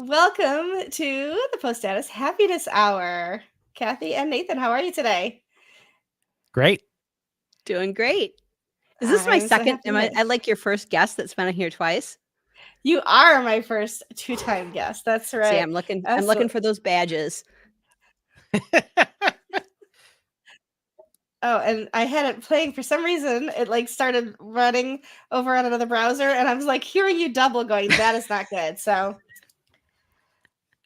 Welcome to the Post Status Happiness Hour. Kathy and Nathan, how are you today? Great. Doing great. Is this my I'm so second? happy Am to I like your first guest that's been here twice? You are my first two-time guest. That's See, right. I'm looking for those badges. Oh, and I had it playing for some reason. It like started running over on another browser, and I was like hearing you double going, that is not good. So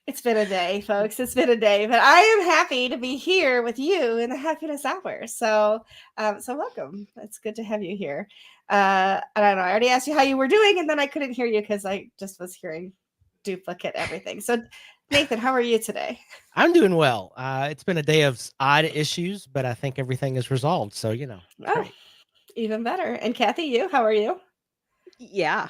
it's been a day, folks. It's been a day, but I am happy to be here with you in the Happiness Hour. So welcome. It's good to have you here. I don't know. I already asked you how you were doing, and then I couldn't hear you because I just was hearing duplicate everything. So, Nathan, how are you today? I'm doing well. It's been a day of odd issues, but I think everything is resolved. So, Oh, great. even better. And Kathy, you, how are you? Yeah.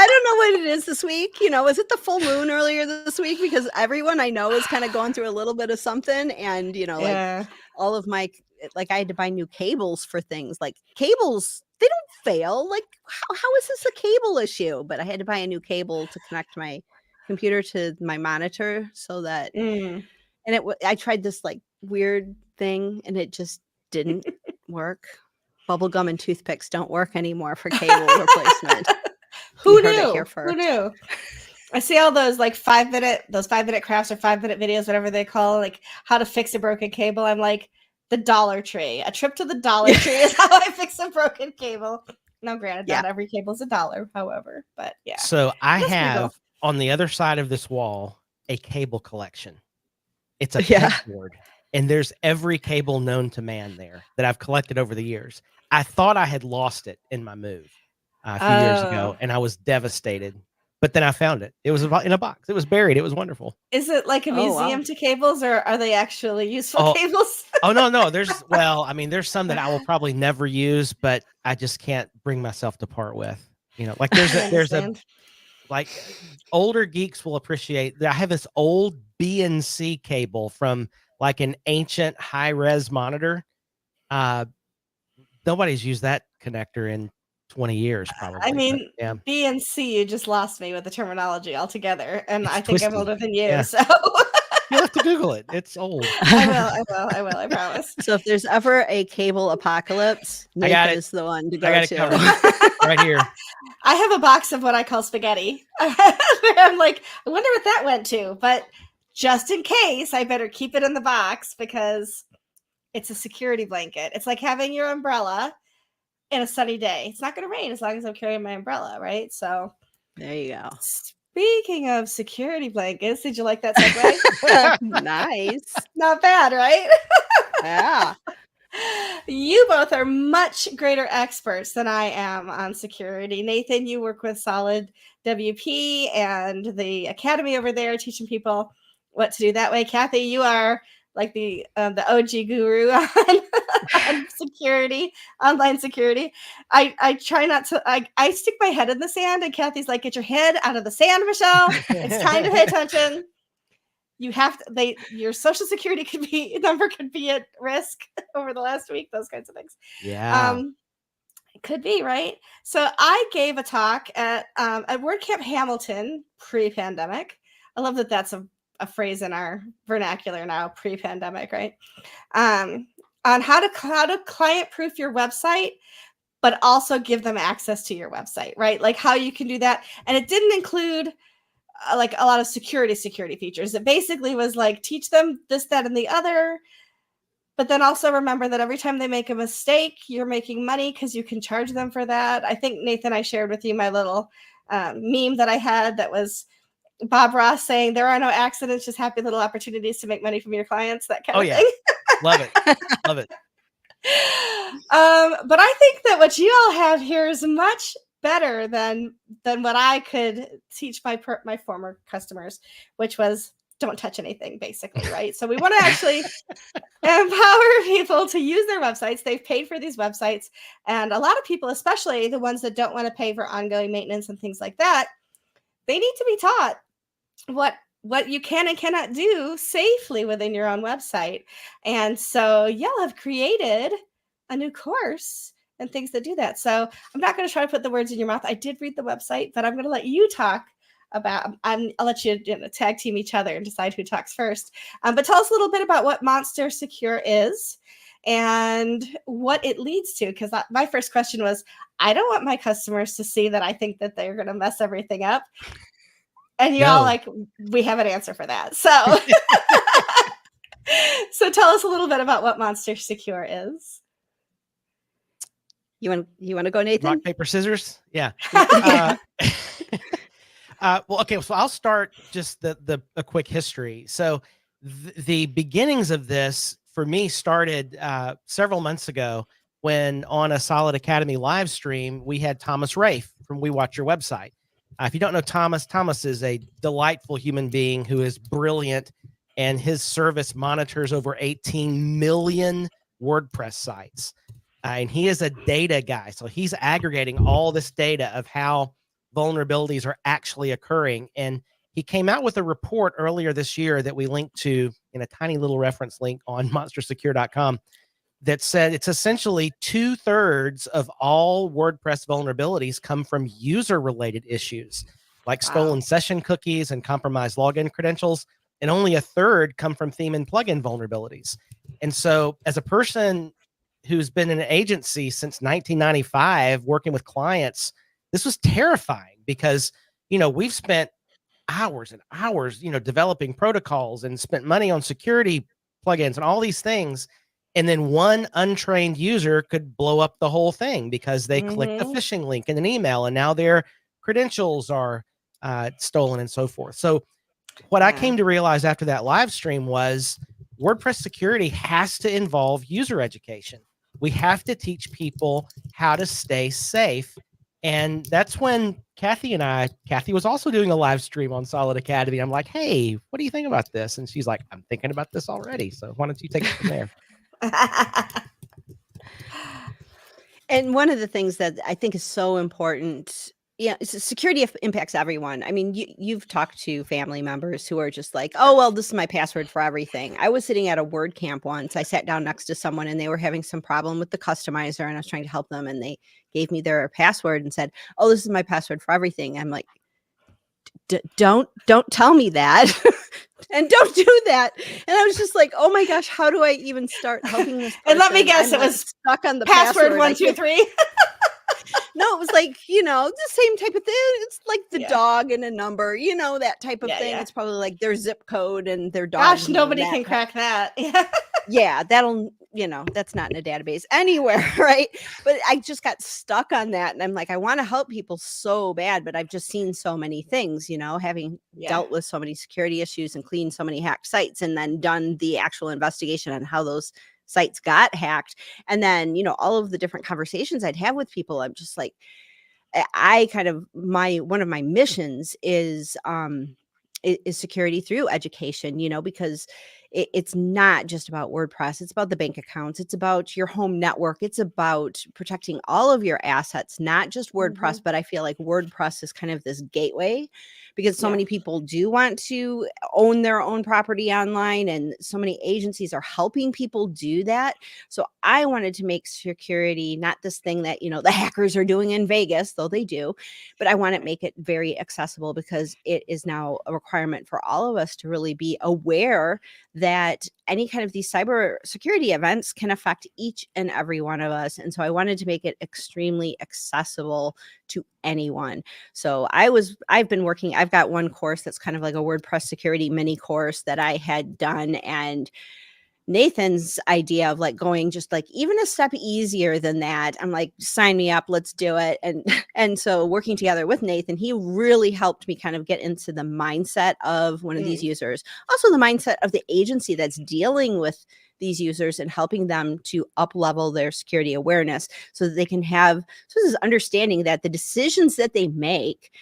I don't know what it is this week. Is it the full moon earlier this week? Because everyone I know is kind of going through a little bit of something. And, Yeah. all of my, I had to buy new cables for things. Like cables, they don't fail. Like, how is this a cable issue? But I had to buy a new cable to connect my computer to my monitor so that, and I tried this like weird thing and it just didn't work. Bubblegum and toothpicks don't work anymore for cable replacement. Who knew? Who knew? I see all those like 5-minute crafts or 5-minute videos, whatever they call, like how to fix a broken cable. I'm like, the Dollar Tree. A trip to the Dollar Tree is how I fix a broken cable. Now, granted, not every cable is $1, however, but yeah. So I have on the other side of this wall a cable collection. It's a pegboard, and there's every cable known to man there that I've collected over the years. I thought I had lost it in my move a few years ago, and I was devastated. But then I found it. It was in a box. It was buried. It was wonderful. Is it like a museum to cables, or are they actually useful cables? No. There's some that I will probably never use, but I just can't bring myself to part with. Like there's a like older geeks will appreciate that I have this old BNC cable from like an ancient high-res monitor. Nobody's used that connector in 20 years, probably. I mean, B and C, you just lost me with the terminology altogether, and I think I'm older than you, so you'll have to Google it. It's old. I will. I promise. So if there's ever a cable apocalypse, Nathan is the one to go to. Right here. I have a box of what I call spaghetti. I'm like, I wonder what that went to, but just in case, I better keep it in the box because it's a security blanket. It's like having your umbrella in a sunny day. It's not going to rain as long as I'm carrying my umbrella, right? So there you go. Speaking of security blankets, did you like that segue? Nice. Not bad, right? Yeah. You both are much greater experts than I am on security. Nathan, you work with Solid WP and the academy over there teaching people what to do that way. Kathy, you are like the OG guru on security, online security. I try not to. I stick my head in the sand, and Kathy's like, "Get your head out of the sand, Michelle. It's time to pay attention. You have to. Your social security number could be at risk over the last week. Those kinds of things. Yeah." It could be, right? So I gave a talk at WordCamp Hamilton pre-pandemic. I love that that's a phrase in our vernacular now, pre-pandemic, right? On how to client-proof your website, but also give them access to your website, right? Like how you can do that. And it didn't include like a lot of security features. It basically was like, teach them this, that, and the other. But then also remember that every time they make a mistake, you're making money because you can charge them for that. I think, Nathan, I shared with you my little meme that I had that was Bob Ross saying, there are no accidents, just happy little opportunities to make money from your clients, that kind of thing. Love it. Love it. But I think that what you all have here is much better than what I could teach my former customers, which was don't touch anything, basically, right? So we want to actually empower people to use their websites. They've paid for these websites. And a lot of people, especially the ones that don't want to pay for ongoing maintenance and things like that, they need to be taught what you can and cannot do safely within your own website. And so y'all have created a new course and things that do that. So I'm not going to try to put the words in your mouth. I did read the website, but I'm going to let you talk about. I'll let you, tag team each other and decide who talks first. But tell us a little bit about what MonsterSecure is and what it leads to. Because my first question was, I don't want my customers to see that I think that they're going to mess everything up. And you're all like, we have an answer for that. So, so tell us a little bit about what MonsterSecure is. You want to go, Nathan? Rock, paper, scissors. Yeah. Well, okay. So I'll start just a quick history. So the beginnings of this for me started several months ago when on a Solid Academy live stream, we had Thomas Rafe from We Watch Your Website. If you don't know Thomas is a delightful human being who is brilliant, and his service monitors over 18 million WordPress sites. And he is a data guy. So he's aggregating all this data of how vulnerabilities are actually occurring. And he came out with a report earlier this year that we linked to in a tiny little reference link on monstersecure.com that said it's essentially 2/3 of all WordPress vulnerabilities come from user-related issues like stolen session cookies and compromised login credentials, and only 1/3 come from theme and plugin vulnerabilities. And so as a person who's been in an agency since 1995 working with clients, this was terrifying because, we've spent hours and hours, developing protocols and spent money on security plugins and all these things. And then one untrained user could blow up the whole thing because they clicked a phishing link in an email and now their credentials are stolen and so forth. So what I came to realize after that live stream was WordPress security has to involve user education. We have to teach people how to stay safe. And that's when Kathy was also doing a live stream on Solid Academy. I'm like, hey, what do you think about this? And she's like, I'm thinking about this already. So why don't you take it from there? And one of the things that I think is so important, security impacts everyone. I mean, you've talked to family members who are just like, oh, well, this is my password for everything. I was sitting at a WordCamp once. I sat down next to someone and they were having some problem with the customizer and I was trying to help them. And they gave me their password and said, oh, this is my password for everything. I'm like, don't tell me that. And don't do that. And I was just like, oh my gosh, how do I even start helping this person? And let me guess, it was stuck on the password 123. No, it was like, the same type of thing. It's like the dog and a number, that type of thing. Yeah. It's probably like their zip code and their dog. Gosh, nobody can crack that. Yeah, that'll, that's not in a database anywhere, right? But I just got stuck on that. And I'm like, I want to help people so bad, but I've just seen so many things, having dealt with so many security issues and cleaned so many hacked sites and then done the actual investigation on how those sites got hacked. And then, all of the different conversations I'd have with people, I'm just like, I kind of, one of my missions is security through education, because it's not just about WordPress. It's about the bank accounts. It's about your home network. It's about protecting all of your assets, not just WordPress, but I feel like WordPress is kind of this gateway because so many people do want to own their own property online and so many agencies are helping people do that. So I wanted to make security not this thing that, the hackers are doing in Vegas, though they do, but I want to make it very accessible because it is now a requirement for all of us to really be aware that any kind of these cyber security events can affect each and every one of us. And so I wanted to make it extremely accessible to anyone. So I've got one course that's kind of like a WordPress security mini course that I had done, and Nathan's idea of like going just like even a step easier than that. I'm like, sign me up, let's do it. And so working together with Nathan, he really helped me kind of get into the mindset of one of these users, also the mindset of the agency that's dealing with these users and helping them to up level their security awareness so that they can have this understanding that the decisions that they make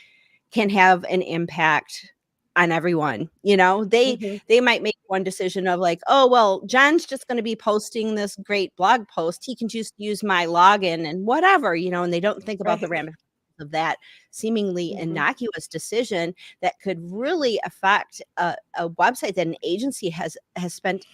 can have an impact on everyone. They might make one decision of like, oh, well, John's just going to be posting this great blog post. He can just use my login and whatever, and they don't think about the ramifications of that seemingly innocuous decision that could really affect a website that an agency has spent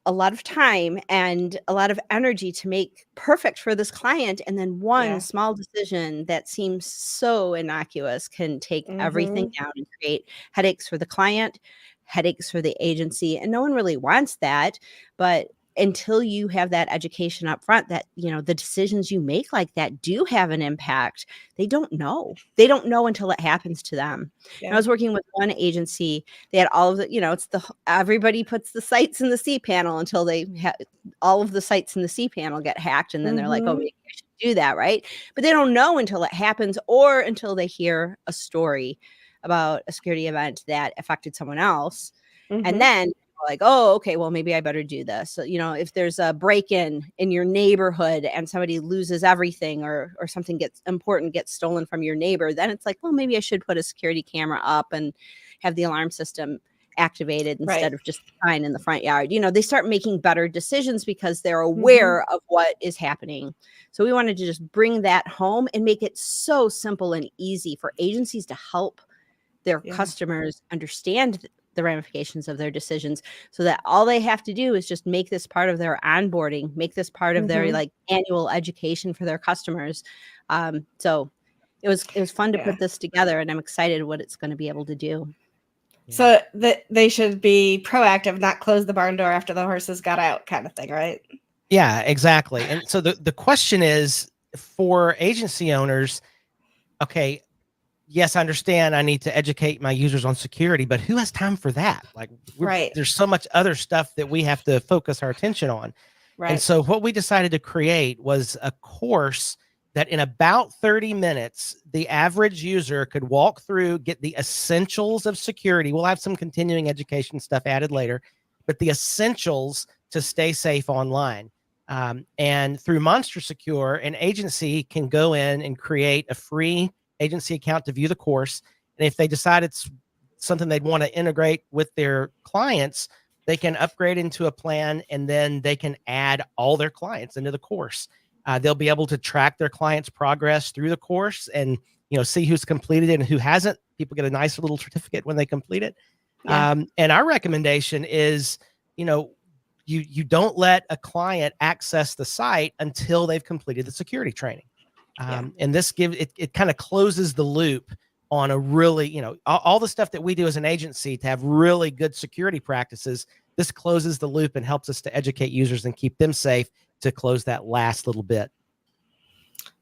a lot of time and a lot of energy to make perfect for this client, and then one small decision that seems so innocuous can take everything down and create headaches for the client, headaches for the agency, and no one really wants that. But until you have that education up front that, you know, the decisions you make like that do have an impact, they don't know. They don't know until it happens to them. I was working with one agency. They had all of the, you know, it's the everybody puts the sites in the C panel until they all of the sites in the C panel get hacked, and then they're like, oh, maybe I should do that, right? But they don't know until it happens, or until they hear a story about a security event that affected someone else, and then like, oh, okay, well, maybe I better do this. So, you know, if there's a break-in in your neighborhood and somebody loses everything, or something gets stolen from your neighbor, then it's like, well, maybe I should put a security camera up and have the alarm system activated instead of just a sign in the front yard. You know, they start making better decisions because they're aware of what is happening. So we wanted to just bring that home and make it so simple and easy for agencies to help their customers understand the ramifications of their decisions, so that all they have to do is just make this part of their onboarding, make this part of their like annual education for their customers. So it was fun to put this together, and I'm excited what it's going to be able to do. So that they should be proactive, not close the barn door after the horses got out, kind of thing, right? Yeah, exactly. And so the question is for agency owners, okay, yes, I understand I need to educate my users on security, but who has time for that? Like, there's so much other stuff that we have to focus our attention on. And so what we decided to create was a course that in about 30 minutes, the average user could walk through, get the essentials of security. We'll have some continuing education stuff added later, but the essentials to stay safe online. And through MonsterSecure, an agency can go in and create a free agency account to view the course. And if they decide it's something they'd want to integrate with their clients, they can upgrade into a plan, and then they can add all their clients into the course. They'll be able to track their clients' progress through the course, and, you know, see who's completed it and who hasn't. People get a nice little certificate when they complete it. And our recommendation is, you know, you don't let a client access the site until they've completed the security training. And this gives it kind of closes the loop on a really, you know, all the stuff that we do as an agency to have really good security practices. This closes the loop and helps us to educate users and keep them safe to close that last little bit.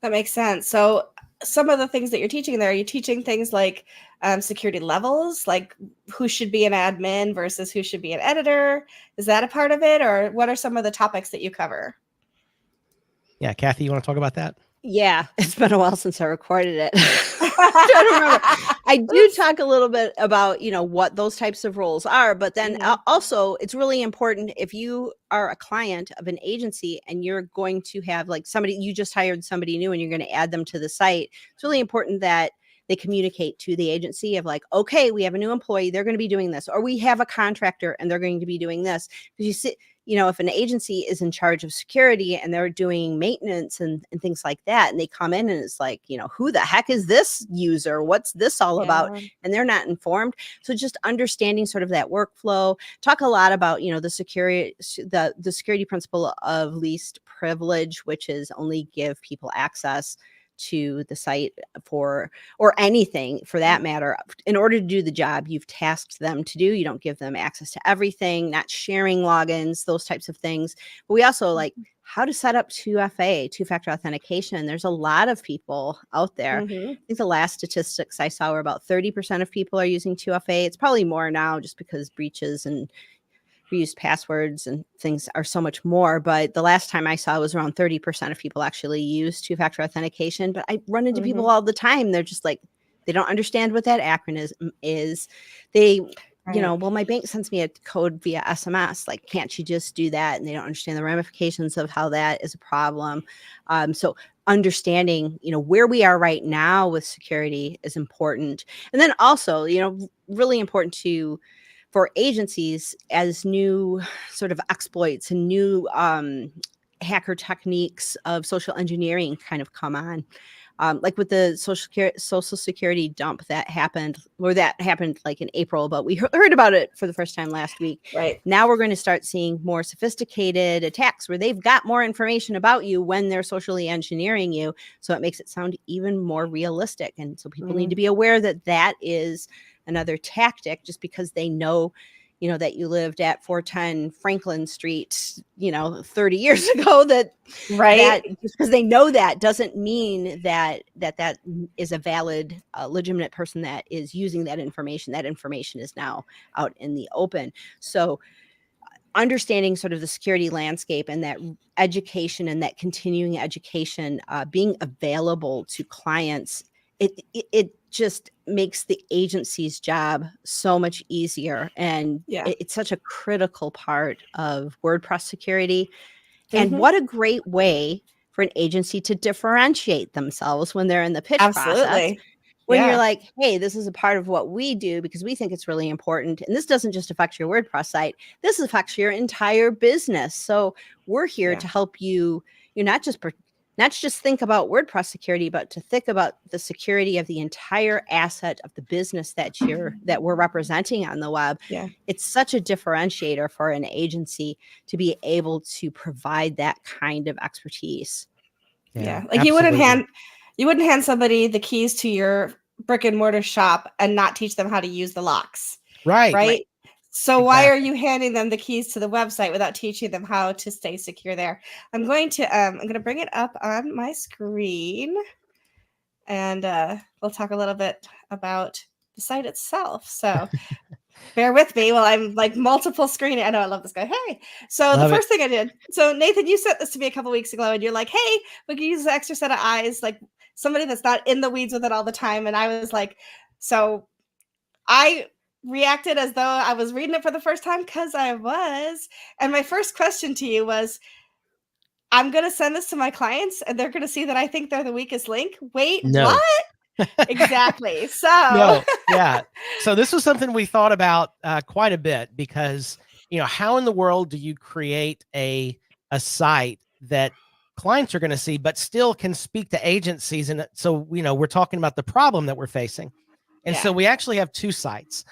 That makes sense. So some of the things that you're teaching there, are you teaching things like security levels, like who should be an admin versus who should be an editor? Is that a part of it? Or what are some of the topics that you cover? Yeah, Kathy, you want to talk about that? Yeah, it's been a while since I recorded it. I don't remember. I do talk a little bit about, you know, what those types of roles are, but then also it's really important if you are a client of an agency and you're going to have like somebody, you just hired somebody new and you're going to add them to the site. It's really important that they communicate to the agency of like, okay, we have a new employee, they're going to be doing this, or we have a contractor and they're going to be doing this. Because you see, you know, if an agency is in charge of security and they're doing maintenance and things like that, and they come in and it's like, you know, who the heck is this user? What's this all about? And they're not informed. So just understanding sort of that workflow, talk a lot about, you know, the security principle of least privilege, which is only give people access to the site for, or anything for that matter, in order to do the job you've tasked them to do. You don't give them access to everything, not sharing logins, those types of things. But we also like how to set up 2FA, two-factor authentication. There's a lot of people out there. I think the last statistics I saw were about 30% of people are using 2FA. It's probably more now just because breaches and reused passwords and things are so much more. But the last time I saw was around 30% of people actually use two-factor authentication. But I run into people all the time. They're just like, they don't understand what that acronym is. They, you know, well, my bank sends me a code via SMS. Like, can't you just do that? And they don't understand the ramifications of how that is a problem. So understanding, you know, where we are right now with security is important. And then also, you know, really important for agencies as new sort of exploits and new hacker techniques of social engineering kind of come on. like with the social security dump that happened like in April, but we heard about it for the first time last week. Right. Now we're going to start seeing more sophisticated attacks where they've got more information about you when they're socially engineering you. So it makes it sound even more realistic. And so people need to be aware that that is another tactic, just because they know, that you lived at 410 Franklin Street, 30 years ago, that just because they know that doesn't mean that is a valid, legitimate person that is using that information. That information is now out in the open. So understanding sort of the security landscape and that education and that continuing education being available to clients, it just makes the agency's job so much easier. And it's such a critical part of WordPress security. And what a great way for an agency to differentiate themselves when they're in the pitch process. When you're like, hey, this is a part of what we do because we think it's really important. And this doesn't just affect your WordPress site. This affects your entire business. So we're here to help you, not just think about WordPress security, but to think about the security of the entire asset of the business that we're representing on the web. Yeah. It's such a differentiator for an agency to be able to provide that kind of expertise. Yeah. Like you wouldn't hand somebody the keys to your brick and mortar shop and not teach them how to use the locks. Right. So why are you handing them the keys to the website without teaching them how to stay secure there? I'm going to bring it up on my screen, and we'll talk a little bit about the site itself. So bear with me while I'm like multiple screening. I know I love this guy. Hey, so the first thing I did. So Nathan, you sent this to me a couple weeks ago, and you're like, "Hey, we can use an extra set of eyes, like somebody that's not in the weeds with it all the time." And I was like, so I reacted as though I was reading it for the first time, because I was. And my first question to you was, I'm going to send this to my clients and they're going to see that I think they're the weakest link. Wait, what? Exactly. So So this was something we thought about quite a bit, because how in the world do you create a site that clients are going to see but still can speak to agencies? And so we're talking about the problem that we're facing, and so we actually have two sites.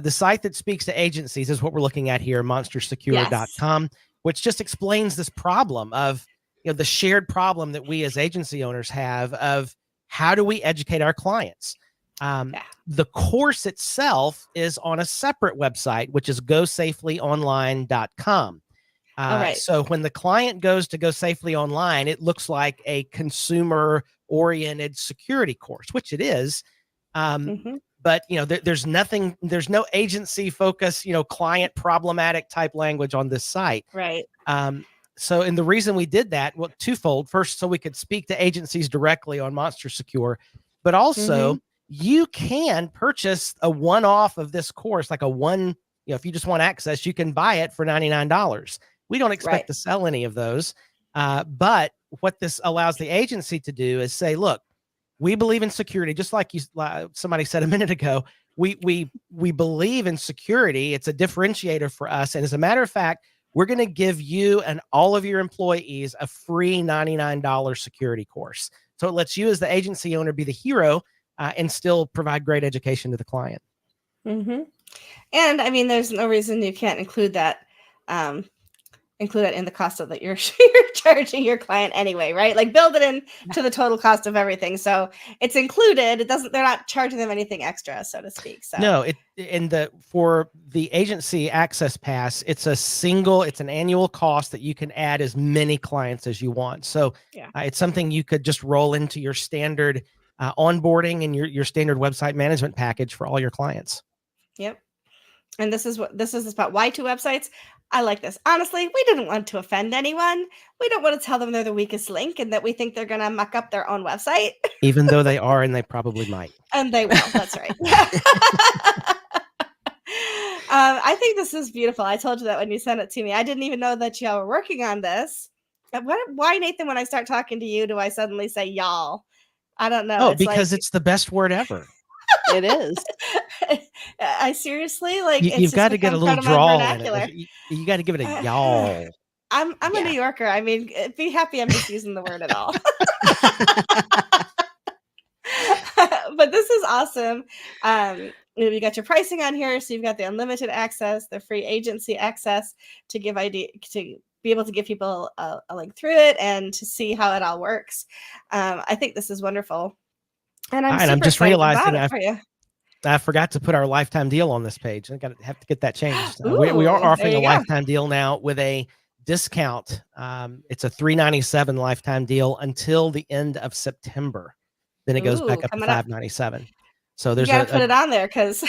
The site that speaks to agencies is what we're looking at here, MonsterSecure.com, which just explains this problem of the shared problem that we as agency owners have of how do we educate our clients. The course itself is on a separate website, which is GoSafelyOnline.com. So when the client goes to Go Safely Online, it looks like a consumer-oriented security course, which it is. But there's no agency focus, client problematic type language on this site. Right. So, and the reason we did that, well, twofold. First, so we could speak to agencies directly on MonsterSecure, but also you can purchase a one-off of this course, like if you just want access, you can buy it for $99. We don't expect to sell any of those. But what this allows the agency to do is say, look, we believe in security, just like somebody said a minute ago. We believe in security. It's a differentiator for us. And as a matter of fact, we're going to give you and all of your employees a free $99 security course. So it lets you as the agency owner be the hero and still provide great education to the client. And I mean, there's no reason you can't include that in the cost of that you're charging your client anyway, right? Like build it in to the total cost of everything. So it's included. They're not charging them anything extra, so to speak. So no, for the agency access pass, it's an annual cost that you can add as many clients as you want. So it's something you could just roll into your standard onboarding and your standard website management package for all your clients. Yep. And this is about why two websites. I like this. Honestly, we didn't want to offend anyone. We don't want to tell them they're the weakest link and that we think they're going to muck up their own website. Even though they are, and they probably might. And they will. That's right. I think this is beautiful. I told you that when you sent it to me. I didn't even know that y'all were working on this. Why, Nathan, when I start talking to you, do I suddenly say y'all? I don't know. Oh, because it's the best word ever. It is. I seriously you've got to get a little drawl in it. You got to give it a y'all. I'm a New Yorker. I mean, be happy I'm just using the word at all. But this is awesome. You got your pricing on here, so you've got the unlimited access, the free agency access to give to be able to give people a link through it and to see how it all works. I think this is wonderful, and I'm just excited realizing about it for you. I forgot to put our lifetime deal on this page. Have to get that changed. Ooh, we are offering there a you go. lifetime deal now with a discount. It's a $397 lifetime deal until the end of September. Then it goes back up to $597. So there's you gotta put it on there because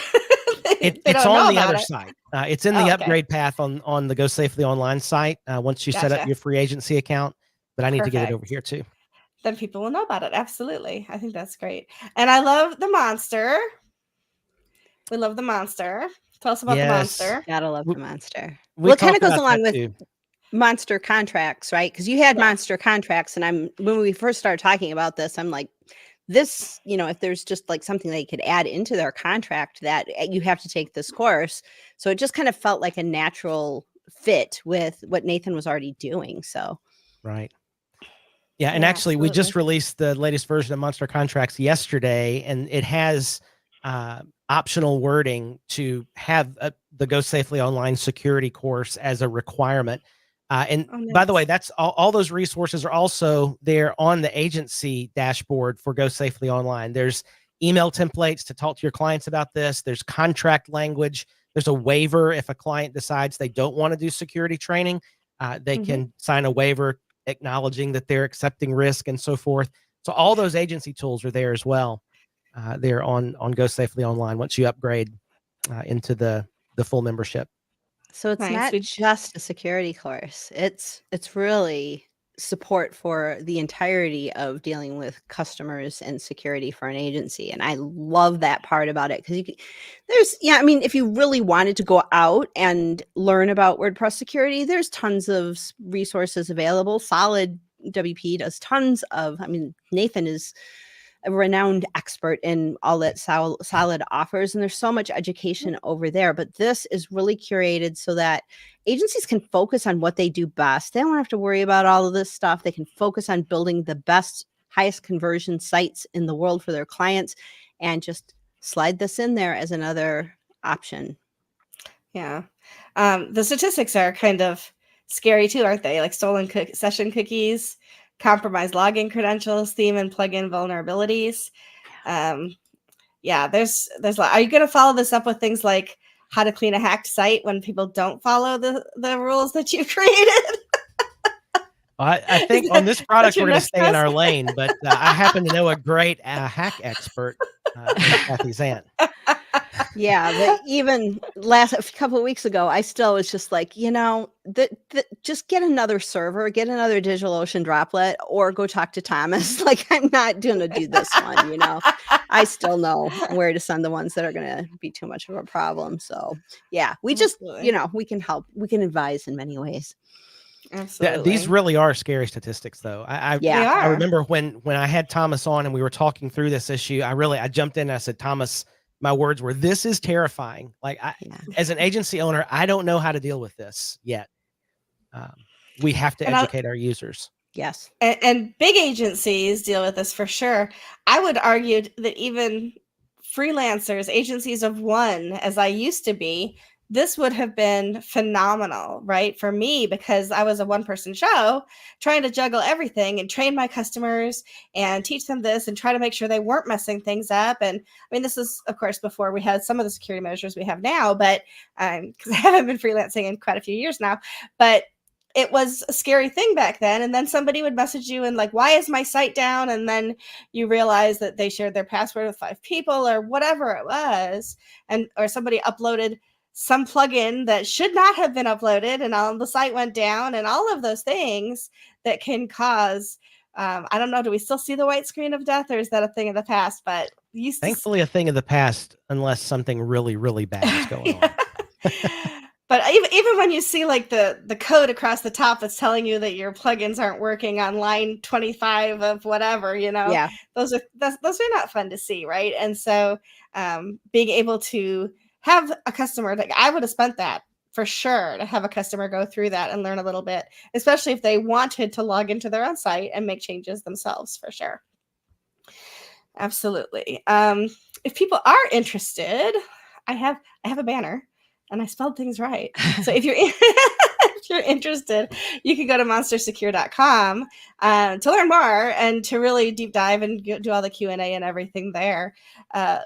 it's on the other site. It's in the upgrade path on the Go Safely Online site once you set up your free agency account. But I need to get it over here too. Then people will know about it. Absolutely. I think that's great. And I love the monster. We love the monster. Tell us about the monster. Gotta love the monster. Well, it kind of goes along with monster contracts, right? Because you had monster contracts, and when we first started talking about this, I'm like, this, if there's just like something they could add into their contract that you have to take this course. So it just kind of felt like a natural fit with what Nathan was already doing. So right. Yeah, and actually, we just released the latest version of Monster Contracts yesterday, and it has optional wording to have the Go Safely Online security course as a requirement. By the way, that's all those resources are also there on the agency dashboard for Go Safely Online. There's email templates to talk to your clients about this. There's contract language. There's a waiver if a client decides they don't want to do security training. They can sign a waiver acknowledging that they're accepting risk and so forth. So all those agency tools are there as well. They're on Go Safely Online once you upgrade into the full membership. So it's not just a security course. It's really support for the entirety of dealing with customers and security for an agency. And I love that part about it because if you really wanted to go out and learn about WordPress security, there's tons of resources available. Solid WP does tons of, Nathan is a renowned expert in all that Solid offers, and there's so much education over there, but this is really curated so that agencies can focus on what they do best. They don't have to worry about all of this stuff. They can focus on building the best, highest conversion sites in the world for their clients and just slide this in there as another option. Yeah. The statistics are kind of scary too, aren't they? Like stolen session cookies, compromised login credentials, theme and plugin vulnerabilities. There's a lot. Are you going to follow this up with things like how to clean a hacked site when people don't follow the rules that you've created? I think on this product we're going to stay in our lane, but I happen to know a great hack expert, Kathy Zant. Yeah, but even a couple of weeks ago, I still was just like, just get another server, get another DigitalOcean droplet, or go talk to Thomas. Like, I'm not going to do this one, I still know where to send the ones that are going to be too much of a problem. So, yeah, we just, we can help. We can advise in many ways. Absolutely. These really are scary statistics, though. I remember when I had Thomas on and we were talking through this issue, I jumped in and I said, Thomas, my words were, this is terrifying. Like as an agency owner, I don't know how to deal with this yet. We have to educate our users. Yes. And big agencies deal with this for sure. I would argue that even freelancers, agencies of one, as I used to be, this would have been phenomenal, right? For me, because I was a one-person show trying to juggle everything and train my customers and teach them this and try to make sure they weren't messing things up. And this is, of course, before we had some of the security measures we have now, but because I haven't been freelancing in quite a few years now, but it was a scary thing back then. And then somebody would message you and like, why is my site down? And then you realize that they shared their password with 5 people or whatever it was. Or somebody uploaded some plugin that should not have been uploaded and all the site went down and all of those things that can cause, I don't know, do we still see the white screen of death or is that a thing of the past? But thankfully a thing of the past, unless something really, really bad is going on. But even when you see like the code across the top that's telling you that your plugins aren't working on line 25 of whatever, those are not fun to see, right? And so being able to have a customer, like I would have spent that for sure to have a customer go through that and learn a little bit, especially if they wanted to log into their own site and make changes themselves, for sure. Absolutely. If people are interested, I have a banner, and I spelled things right. So if you're if you're interested, you can go to MonsterSecure.com to learn more and to really deep dive and do all the Q&A and everything there.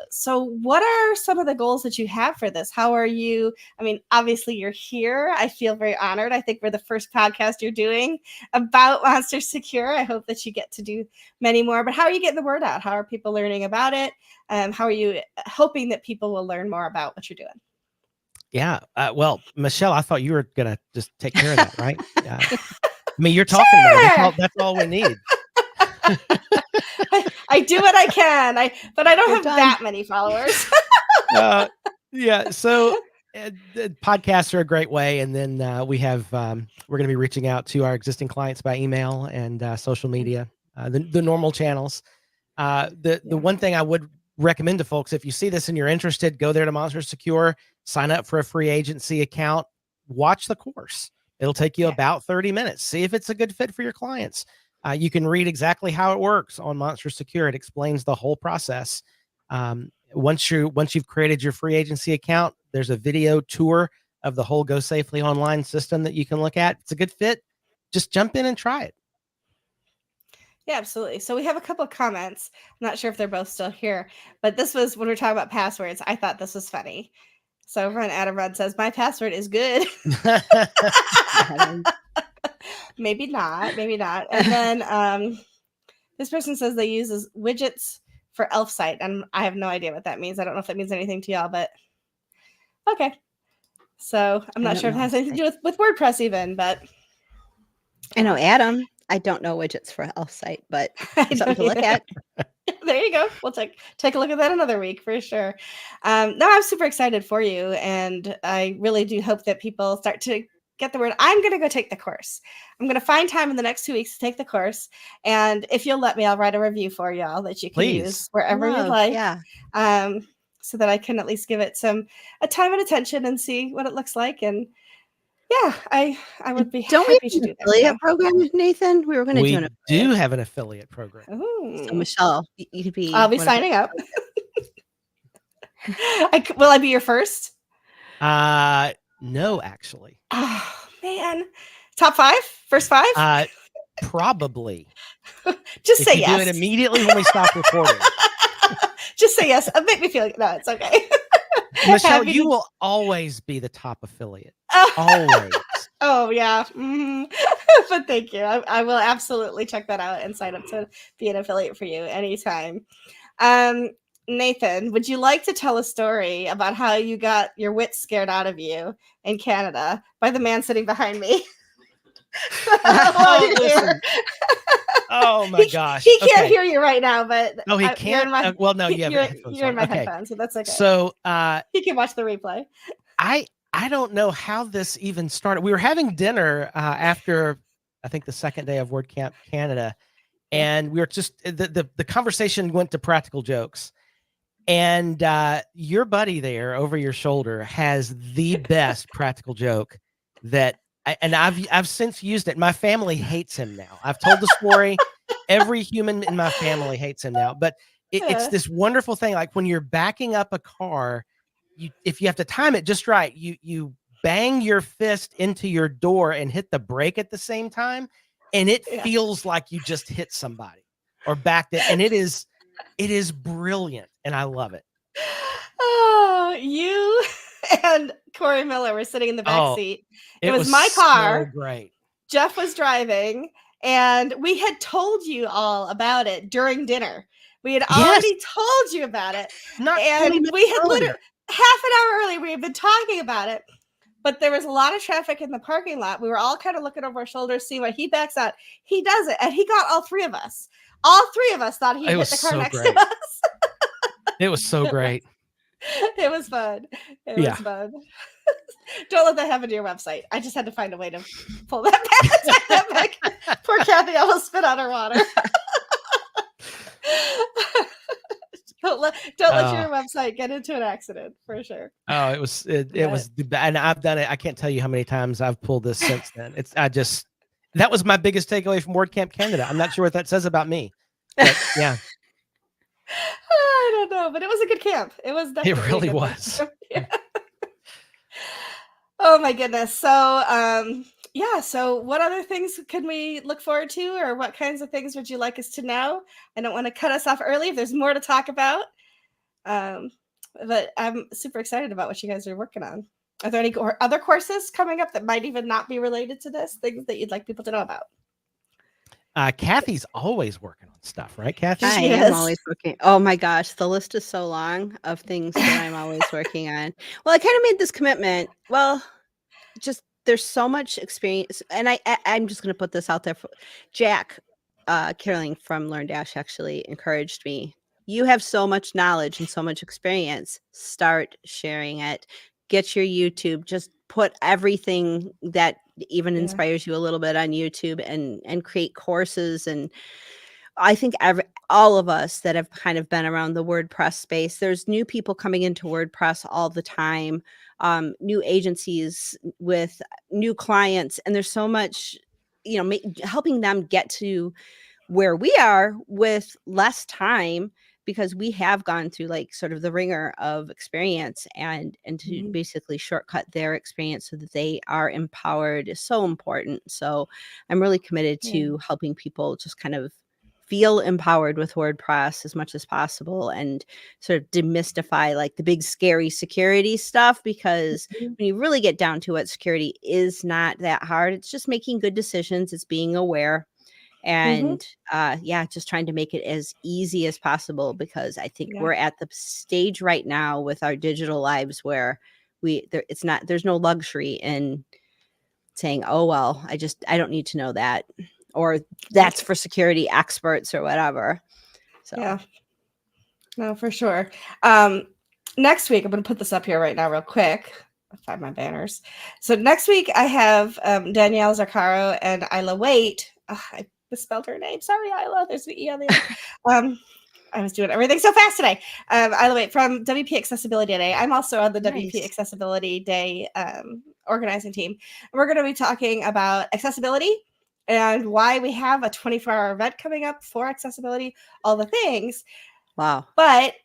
So what are some of the goals that you have for this? How are you? I mean, obviously you're here. I feel very honored. I think we're the first podcast you're doing about MonsterSecure. I hope that you get to do many more. But how are you getting the word out? How are people learning about it? How are you hoping that people will learn more about what you're doing? Yeah. Well, Michelle, I thought you were going to just take care of that, right? I mean, you're talking about it. That's all we need. I do what I can. But I don't have that many followers. Yeah. So the podcasts are a great way. And then we're going to be reaching out to our existing clients by email and social media, the normal channels. The one thing I would recommend to folks, if you see this and you're interested, go there to MonsterSecure, sign up for a free agency account, watch the course. It'll take you about 30 minutes. See if it's a good fit for your clients. You can read exactly how it works on MonsterSecure. It explains the whole process. Once you've created your free agency account, there's a video tour of the whole Go Safely Online system that you can look at. If it's a good fit, just jump in and try it. Yeah, absolutely. So we have a couple of comments. I'm not sure if they're both still here, but this was when we were talking about passwords. I thought this was funny. So Adam Rudd says, my password is good. Maybe not. And then this person says they use widgets for elf site. And I have no idea what that means. I don't know if that means anything to y'all, but okay. So I'm not sure if it has anything to do with WordPress even, but. I know Adam. I don't know widgets for elf site, but something to look at. There you go. We'll take a look at that another week for sure. No, I'm super excited for you. And I really do hope that people start to get the word. I'm going to go take the course. I'm going to find time in the next 2 weeks to take the course. And if you'll let me, I'll write a review for y'all that you can use wherever you like. Yeah. So that I can at least give it a time and attention and see what it looks like. And yeah, I would be happy to do that. Affiliate program, Nathan? We were going to do an affiliate. We do have an affiliate program. Ooh. So Michelle, you could be. I'll be signing up. Will I be your first? No, actually. Oh man, top 5, first 5. Probably. Just say yes. Do it immediately when we stop recording. Just say yes. Make me feel no, it's okay. Michelle, you will always be the top affiliate. Always. Oh yeah. Mm-hmm. But thank you. I will absolutely check that out and sign up to be an affiliate for you anytime. Nathan, would you like to tell a story about how you got your wits scared out of you in Canada by the man sitting behind me? Oh my gosh. He can't hear you right now, but he can't. Well, no, you have headphones. You're in my headphones, so that's okay. So he can watch the replay. I don't know how this even started. We were having dinner after I think the second day of WordCamp Canada, and we were just the conversation went to practical jokes. And your buddy there over your shoulder has the best practical joke that I've since used it. My family hates him now. I've told the story. Every human in my family hates him now. But it's this wonderful thing. Like when you're backing up a car, if you have to time it just right, you bang your fist into your door and hit the brake at the same time, and it feels like you just hit somebody or backed it, and it is brilliant, and I love it. Oh, you and Corey Miller were sitting in the back seat. It was my car. So great. Jeff was driving, and we had told you all about it during dinner. We had already told you about it. And we had literally half an hour earlier, we had been talking about it. But there was a lot of traffic in the parking lot. We were all kind of looking over our shoulders, seeing what he backs out. He does it, and he got all 3 of us. All 3 of us thought he hit the car next to us. It was so great. It was fun. It was fun. Don't let that happen to your website. I just had to find a way to pull that back. Poor Kathy almost spit out her water. Don't let your website get into an accident for sure. Oh, it was, and I've done it. I can't tell you how many times I've pulled this since then. That was my biggest takeaway from WordCamp Canada. I'm not sure what that says about me, but yeah. I don't know, but it was a good camp. It was definitely It really a good was. Yeah. Oh my goodness. So yeah, so what other things can we look forward to, or what kinds of things would you like us to know? I don't want to cut us off early if there's more to talk about. But I'm super excited about what you guys are working on. Are there any other courses coming up that might even not be related to this, things that you'd like people to know about? Kathy's always working on stuff, right, Kathy? I She am is. always working. Oh my gosh, the list is so long of things that I'm always working on. Well, I kind of made this commitment. Well, just there's so much experience, and I'm just going to put this out there. For Jack Caroling from Learn Dash actually encouraged me. You have so much knowledge and so much experience. Start sharing it. Get your YouTube. Just put everything that even inspires you a little bit on YouTube, and create courses. And I think all of us that have kind of been around the WordPress space, there's new people coming into WordPress all the time, new agencies with new clients, and there's so much, helping them get to where we are with less time, because we have gone through like sort of the ringer of experience, and to basically shortcut their experience so that they are empowered is so important. So I'm really committed to helping people just kind of feel empowered with WordPress as much as possible, and sort of demystify like the big scary security stuff, because when you really get down to it, security is not that hard. It's just making good decisions. It's being aware, and just trying to make it as easy as possible, because I think we're at the stage right now with our digital lives where there's no luxury in saying, oh well, I don't need to know that, or that's for security experts or whatever. So Yeah, no, for sure. Next week, I'm going to put this up here right now real quick. I'll find my banners. So next week I have Danielle Zaccaro and Isla Waite. I misspelled her name. Sorry, Isla. There's an E on the end. I was doing everything so fast today. Isla Waite from WP Accessibility Day. I'm also on the WP Accessibility Day organizing team. And we're going to be talking about accessibility and why we have a 24-hour event coming up for accessibility, all the things. Wow. But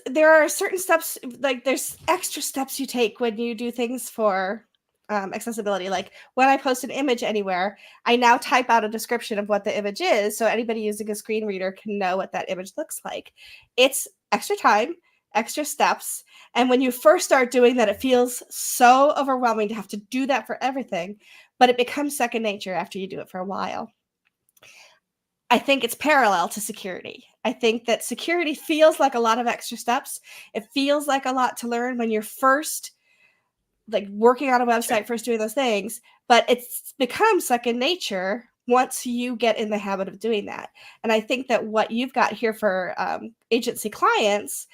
there are certain steps, like there's extra steps you take when you do things for accessibility. Like when I post an image anywhere, I now type out a description of what the image is, so anybody using a screen reader can know what that image looks like. It's extra time, extra steps, and when you first start doing that, it feels so overwhelming to have to do that for everything, but it becomes second nature after you do it for a while. I think it's parallel to security. I think that security feels like a lot of extra steps. It feels like a lot to learn when you're first like working on a website, first doing those things, but it's become second nature once you get in the habit of doing that. And I think that what you've got here for agency clients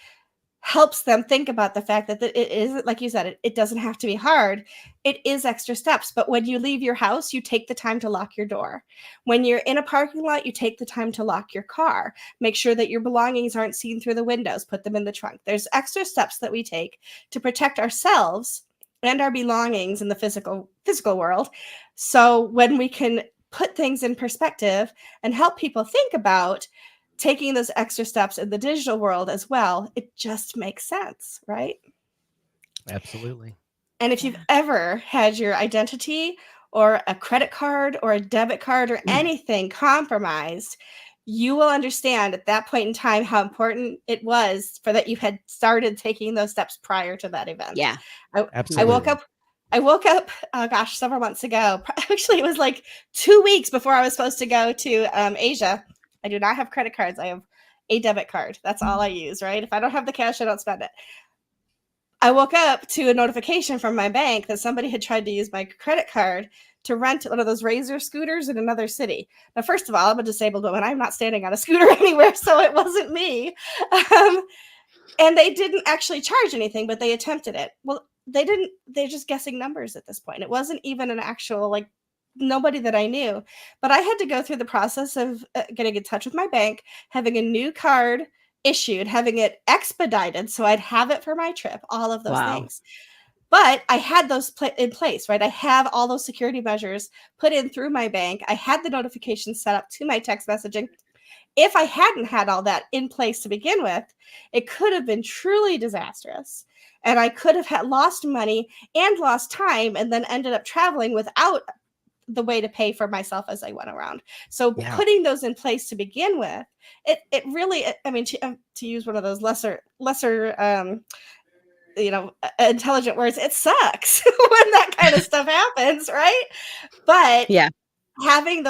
helps them think about the fact that it is, like you said, it doesn't have to be hard. It is extra steps. But when you leave your house, you take the time to lock your door. When you're in a parking lot, you take the time to lock your car. Make sure that your belongings aren't seen through the windows. Put them in the trunk. There's extra steps that we take to protect ourselves and our belongings in the physical world. So when we can put things in perspective and help people think about taking those extra steps in the digital world as well, it just makes sense, right? Absolutely. And if you've ever had your identity or a credit card or a debit card or anything compromised, you will understand at that point in time how important it was for that you had started taking those steps prior to that event. Yeah, I woke up, several months ago. Actually, it was like 2 weeks before I was supposed to go to Asia. I do not have credit cards. I have a debit card. That's all I use, right? If I don't have the cash, I don't spend it. I woke up to a notification from my bank that somebody had tried to use my credit card to rent one of those Razor scooters in another city. Now, first of all, I'm a disabled woman. I'm not standing on a scooter anywhere, so it wasn't me. And they didn't actually charge anything, but they attempted it. Well, they didn't. They're just guessing numbers at this point. It wasn't even an actual, like, nobody that I knew. But I had to go through the process of getting in touch with my bank, having a new card issued, having it expedited so I'd have it for my trip, all of those things. But I had those in place, right? I have all those security measures put in through my bank. I had the notifications set up to my text messaging. if I hadn't had all that in place to begin with, it could have been truly disastrous. And I could have lost money and lost time, and then ended up traveling without the way to pay for myself as I went around. So putting those in place to begin with, it really, I mean, to use one of those lesser intelligent words, it sucks when that kind of stuff happens, right? But having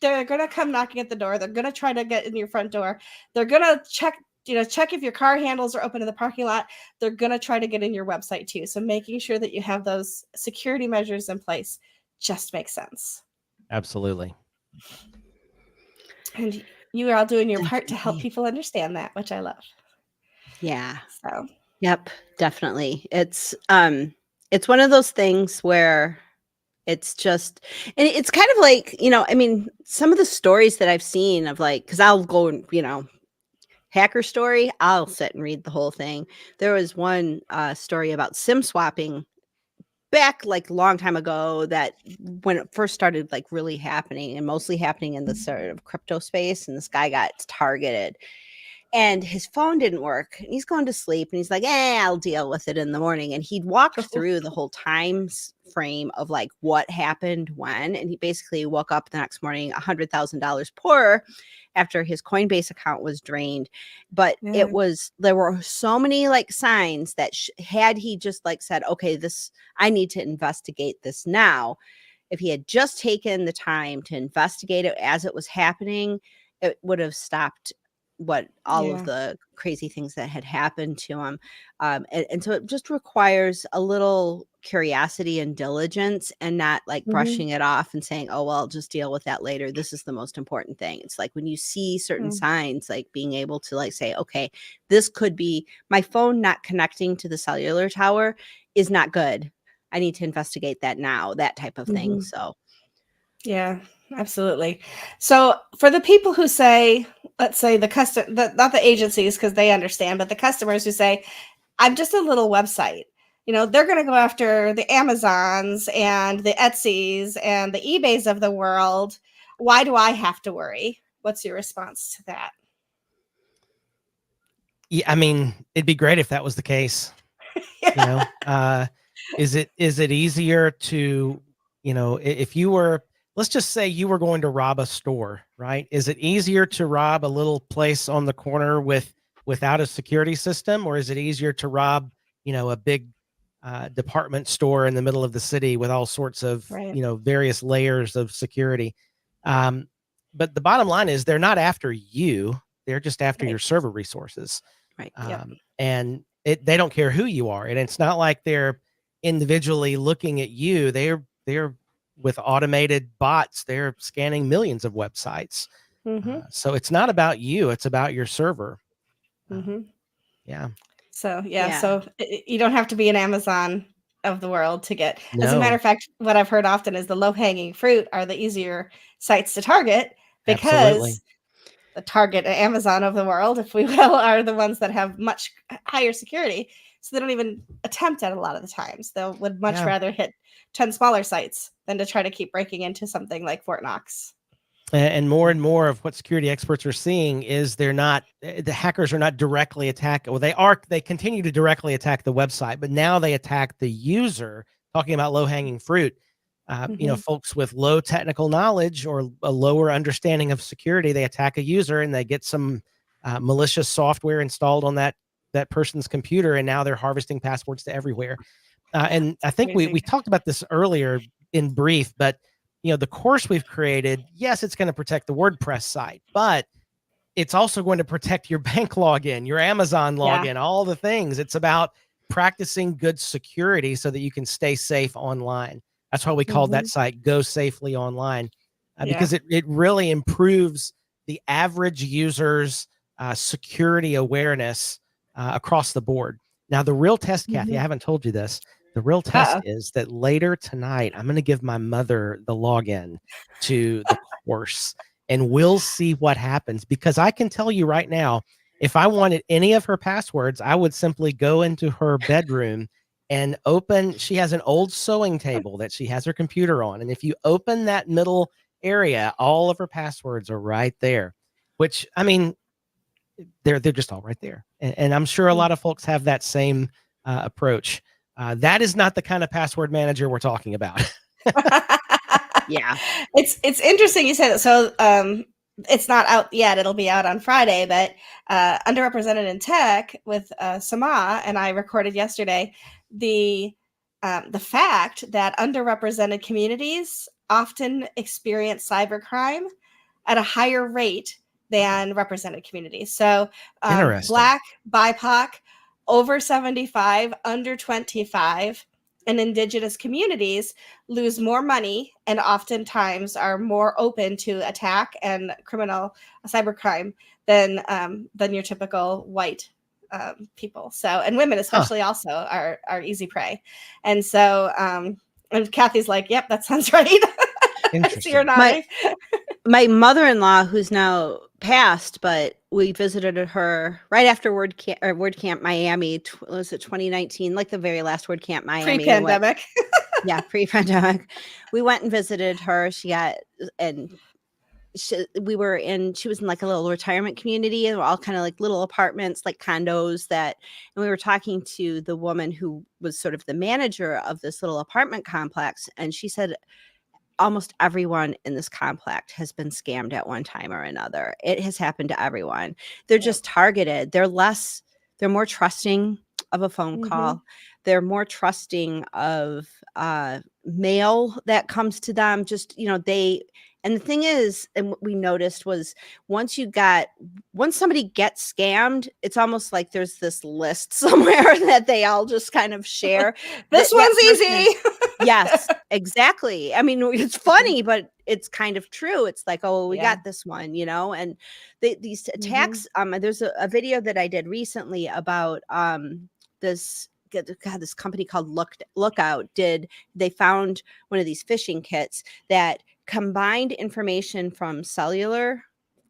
they're gonna come knocking at the door. They're gonna try to get in your front door. They're gonna check if your car handles are open in the parking lot. They're gonna try to get in your website too. So making sure that you have those security measures in place just makes sense. Absolutely. And you are all doing your part to help people understand that, which I love. Yeah. So. Yep, definitely. It's one of those things where it's just, and it's kind of like, I mean, some of the stories that I've seen of like, because I'll go and, hacker story, I'll sit and read the whole thing. There was one story about SIM swapping back like a long time ago, that when it first started like really happening, and mostly happening in the sort of crypto space, and this guy got targeted. And his phone didn't work. And he's going to sleep. And he's like, I'll deal with it in the morning. And he'd walk through the whole time frame of like what happened when. And he basically woke up the next morning $100,000 poorer after his Coinbase account was drained. But there were so many like signs that had he just like said, okay, I need to investigate this now. If he had just taken the time to investigate it as it was happening, it would have stopped all of the crazy things that had happened to him. And so it just requires a little curiosity and diligence, and not like brushing it off and saying, oh, well, I'll just deal with that later. This is the most important thing. It's like when you see certain signs, like being able to like say, okay, this could be my phone not connecting to the cellular tower is not good. I need to investigate that now, that type of thing. So yeah, absolutely. So for the people who say, let's say not the agencies, because they understand, but the customers who say, I'm just a little website, they're going to go after the Amazons and the Etsy's and the eBays of the world. Why do I have to worry? What's your response to that? Yeah, I mean, it'd be great if that was the case. Is it easier to, if you were, let's just say you were going to rob a store, right? Is it easier to rob a little place on the corner without a security system, or is it easier to rob, a big department store in the middle of the city with all sorts of, various layers of security? But the bottom line is they're not after you; they're just after your server resources, right? And they don't care who you are, and it's not like they're individually looking at you. They're with automated bots. They're scanning millions of websites. So it's not about you. It's about your server. Yeah. So, so you don't have to be an Amazon of the world to get, No. As a matter of fact, what I've heard often is the low hanging fruit are the easier sites to target, because the Target and Amazon of the world, if we will, are the ones that have much higher security. So they don't even attempt at a lot of the times. They would much rather hit 10 smaller sites than to try to keep breaking into something like Fort Knox. And more of what security experts are seeing is the hackers are not directly attacking. Well, they continue to directly attack the website, but now they attack the user. Talking about low hanging fruit, folks with low technical knowledge or a lower understanding of security, they attack a user and they get some malicious software installed on that person's computer, and now they're harvesting passwords to everywhere. And I think we talked about this earlier in brief, but the course we've created, yes, it's going to protect the WordPress site, but it's also going to protect your bank login, your Amazon login, all the things. It's about practicing good security so that you can stay safe online. That's why we called that site Go Safely Online, because it really improves the average user's security awareness across the board. Now, the real test, Kathy, I haven't told you this. The real test is that later tonight, I'm going to give my mother the login to the course, and we'll see what happens. Because I can tell you right now, if I wanted any of her passwords, I would simply go into her bedroom and she has an old sewing table that she has her computer on. And if you open that middle area, all of her passwords are right there. which, I mean, they're just all right there. And I'm sure a lot of folks have that same approach. That is not the kind of password manager we're talking about. Yeah. It's interesting you say that. So it's not out yet. It'll be out on Friday, but Underrepresented in Tech with Sama and I recorded yesterday the fact that underrepresented communities often experience cybercrime at a higher rate than represented communities. So Interesting. Black, BIPOC, over 75, under 25, and Indigenous communities lose more money and oftentimes are more open to attack and criminal cybercrime than your typical white people. So, and women especially also are easy prey. And so, and Kathy's like, "Yep, that sounds right." Interesting. So you're nodding. My mother-in-law, who's now passed, but we visited her right after WordCamp Miami. Was it 2019? Like the very last WordCamp Miami. Pre-pandemic. Yeah, pre-pandemic. We went and visited her. She was in like a little retirement community, and all kind of like little apartments, like condos and we were talking to the woman who was sort of the manager of this little apartment complex. And she said, almost everyone in this complex has been scammed at one time or another. It has happened to everyone. They're just targeted. They're more trusting of a phone call. They're more trusting of mail that comes to them. Just, and the thing is, and what we noticed was once somebody gets scammed, it's almost like there's this list somewhere that they all just kind of share. This one's easy. Yes, exactly. I mean, it's funny, but it's kind of true. It's like, oh, we got this one, and these attacks. There's a video that I did recently about this company called Lookout. They found one of these phishing kits that combined information from cellular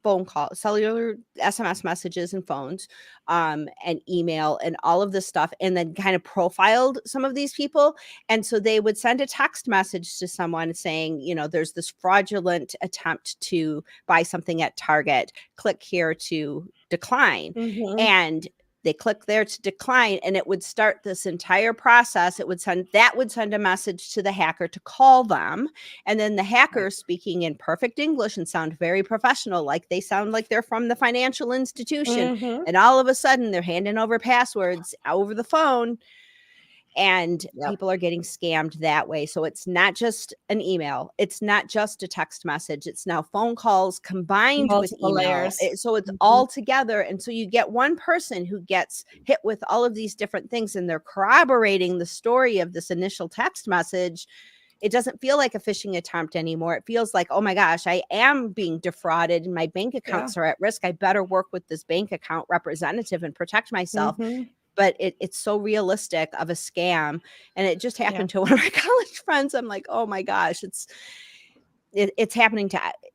SMS messages and phones, and email and all of this stuff, and then kind of profiled some of these people. And so they would send a text message to someone saying, there's this fraudulent attempt to buy something at Target. Click here to decline. And they click there to decline, and it would start this entire process. It would send a message to the hacker to call them. And then the hacker, speaking in perfect English and sound very professional, like they sound like they're from the financial institution. And all of a sudden they're handing over passwords over the phone, and people are getting scammed that way. So it's not just an email. It's not just a text message. It's now phone calls combined Multiple with email. layers. So it's all together. And so you get one person who gets hit with all of these different things, and they're corroborating the story of this initial text message. It doesn't feel like a phishing attempt anymore. It feels like, oh my gosh, I am being defrauded and my bank accounts are at risk. I better work with this bank account representative and protect myself. But it's so realistic of a scam. And it just happened to one of my college friends. I'm like, oh my gosh, it's happening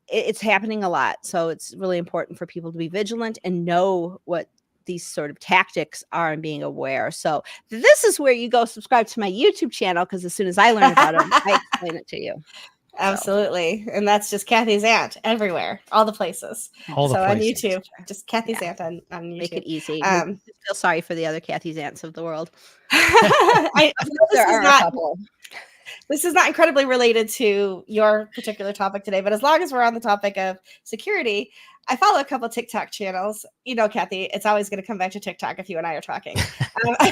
it's happening a lot. So it's really important for people to be vigilant and know what these sort of tactics are and being aware. So this is where you go subscribe to my YouTube channel, because as soon as I learn about them, I explain it to you. Absolutely. And that's just Kathy Zant everywhere, all the places. On YouTube, just Kathy Zant on YouTube. Make it easy. Feel sorry for the other Kathy Zants of the world. This is not incredibly related to your particular topic today, but as long as we're on the topic of security, I follow a couple of TikTok channels. Kathy, it's always going to come back to TikTok if you and I are talking. I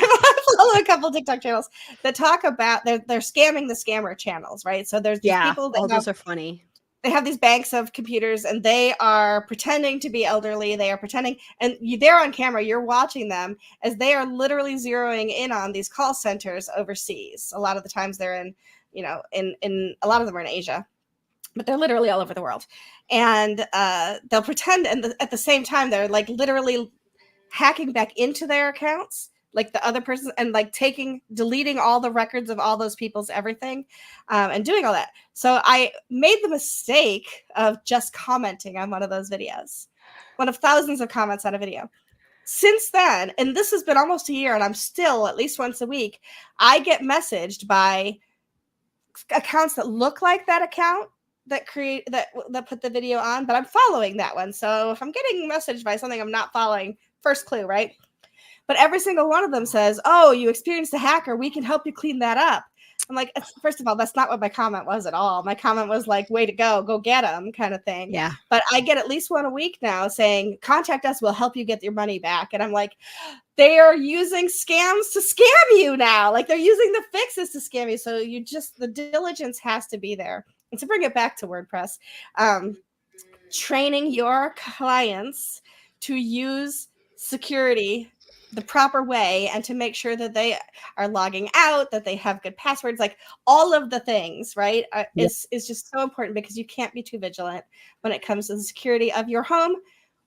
follow a couple of TikTok channels that talk about they're scamming the scammer channels, right? So there's these people that those are funny. They have these banks of computers, and they are pretending to be elderly. They are pretending, and they're on camera. You're watching them as they are literally zeroing in on these call centers overseas. A lot of the times they're in a lot of them are in Asia, but they're literally all over the world. And they'll pretend, and at the same time, they're like literally hacking back into their accounts, like the other person, and like deleting all the records of all those people's everything, and doing all that. So I made the mistake of just commenting on one of those videos, one of thousands of comments on a video. Since then, and this has been almost a year, and I'm still at least once a week, I get messaged by accounts that look like that account that put the video on, but I'm following that one. So if I'm getting messaged by something I'm not following, first clue, right? But every single one of them says, "Oh, you experienced a hacker. We can help you clean that up." I'm like, first of all, that's not what my comment was at all. My comment was like, "Way to go get them," kind of thing. Yeah. But I get at least one a week now saying, "Contact us. We'll help you get your money back." And I'm like, they are using scams to scam you now. Like they're using the fixes to scam you. So the diligence has to be there. And to bring it back to WordPress, training your clients to use security the proper way and to make sure that they are logging out, that they have good passwords, like all of the things, right, is just so important, because you can't be too vigilant when it comes to the security of your home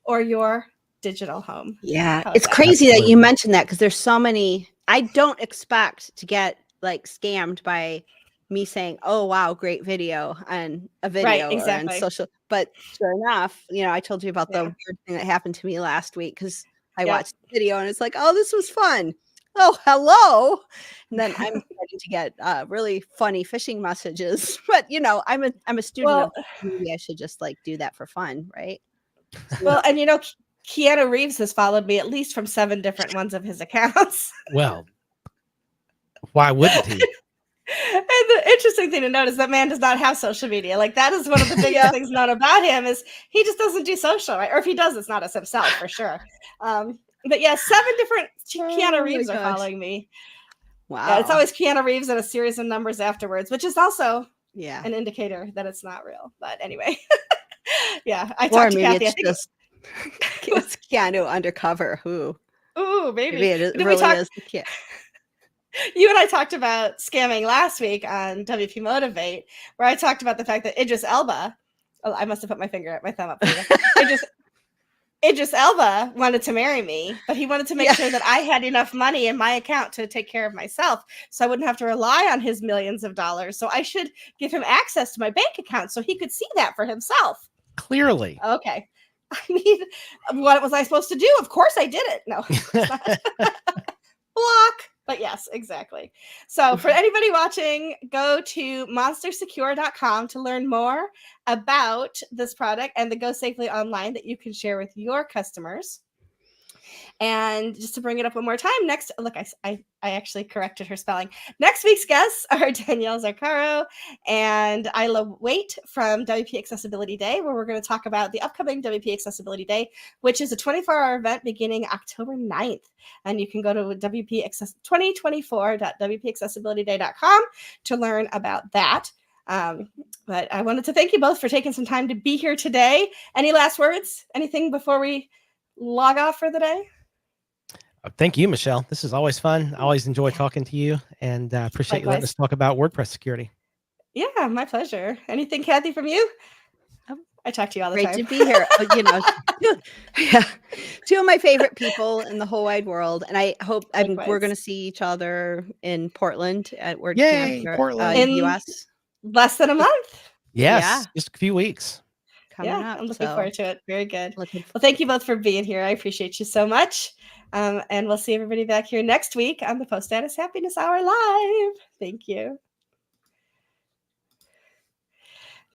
or your digital home. Yeah, it's crazy that you mentioned that, because there's so many. I don't expect to get like scammed by me saying, "Oh wow, great video," on a video right, exactly. or on social. But sure enough, I told you about the weird thing that happened to me last week, because I watched the video and it's like, "Oh, this was fun. Oh, hello." And then I'm starting to get really funny phishing messages. But I'm a student of maybe I should just like do that for fun, right? Well, and Keanu Reeves has followed me at least from 7 different ones of his accounts. Well, why wouldn't he? And the interesting thing to note is that man does not have social media. Like that is one of the biggest things known about him, is he just doesn't do social, right? Or if he does, it's not as himself for sure. But yeah, 7 different Keanu Reeves are following me. Wow. Yeah, it's always Keanu Reeves and a series of numbers afterwards, which is also an indicator that it's not real. But anyway, I talked to Kathy. I think it's Keanu undercover. Ooh, maybe it really is the kid. You and I talked about scamming last week on WP Motivate, where I talked about the fact that Idris Elba, I must have put my thumb up for you. Idris Elba wanted to marry me, but he wanted to make sure that I had enough money in my account to take care of myself, so I wouldn't have to rely on his millions of dollars. So I should give him access to my bank account so he could see that for himself. Clearly. Okay. I mean, what was I supposed to do? Of course I did it. No. Block. But yes, exactly. So for anybody watching, go to MonsterSecure.com to learn more about this product and the Go Safely Online that you can share with your customers. And just to bring it up one more time, I actually corrected her spelling. Next week's guests are Danielle Zarcaro and Isla Waite from WP Accessibility Day, where we're going to talk about the upcoming WP Accessibility Day, which is a 24-hour event beginning October 9th. And you can go to 2024.wpaccessibilityday.com to learn about that. But I wanted to thank you both for taking some time to be here today. Any last words? Anything before we log off for the day? Thank you, Michelle. This is always fun. I always enjoy talking to you, and appreciate you letting us talk about WordPress security. Yeah, my pleasure. Anything, Kathy, from you? I talk to you all the time. Great to be here. Two of my favorite people in the whole wide world, and I hope we're going to see each other in Portland at WordCamp, Portland, in US. Less than a month. Yes, just a few weeks. Coming up, I'm looking forward to it. Very good. Well, thank you both for being here. I appreciate you so much. And we'll see everybody back here next week on the Post Status Happiness Hour Live. Thank you.